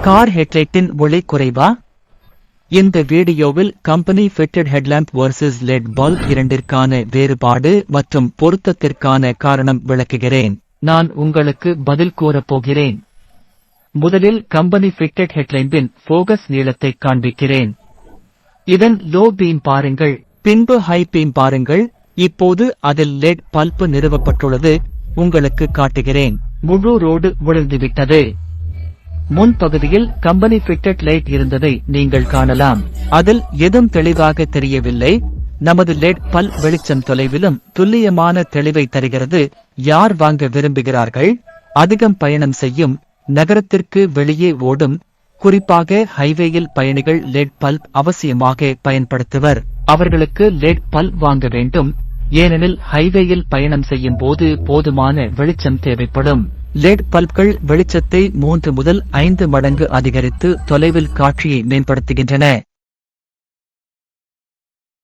Car ஹெட்லைட்டின் ஒளி குறைவா? இந்த வீடியோவில் company fitted headlamp vs LED bulb இரண்டிற்கான வேறுபாடு மற்றும் பொருத்தத்திற்கான காரணம் விளக்குகிறேன். நான் உங்களுக்கு பதில் கூறப் போகிறேன். முதலில் கம்பெனி ஃபிட்டட் ஹெட்லாம்பின் ஃபோகஸ் நீளத்தை காண்பிக்கிறேன். இதன் லோ பீம் பாருங்கள், பின்பு ஹை பீம் பாருங்கள். இப்போது அதில் லெட் பல்ப் நிறுவப்பட்டுள்ளது உங்களுக்கு காட்டுகிறேன். முழு ரோடு விழுந்துவிட்டது. முன்பகுதியில் கம்பெனி ஃபிட்டட் லைட் இருந்ததை நீங்கள் காணலாம். அதில் எதுவும் தெளிவாக தெரியவில்லை. நமது லெட் பல்ப் வெளிச்சம் தொலைவிலும் துல்லியமான தெளிவை தருகிறது. யார் வாங்க விரும்புகிறார்கள்? அதிகம் பயணம் செய்யும், நகரத்திற்கு வெளியே ஓடும், குறிப்பாக ஹைவேயில் பயணிகள் லெட் பல்ப் அவசியமாக பயன்படுத்துவர். அவர்களுக்கு லெட் பல்ப் வாங்க வேண்டும், ஏனெனில் ஹைவேயில் பயணம் செய்யும் போது போதுமான வெளிச்சம் தேவைப்படும். லெட் பல்ப்கள் வெளிச்சத்தை 3 முதல் 5 மடங்கு அதிகரித்து தொலைவில் காட்சியை மேம்படுத்துகின்றன.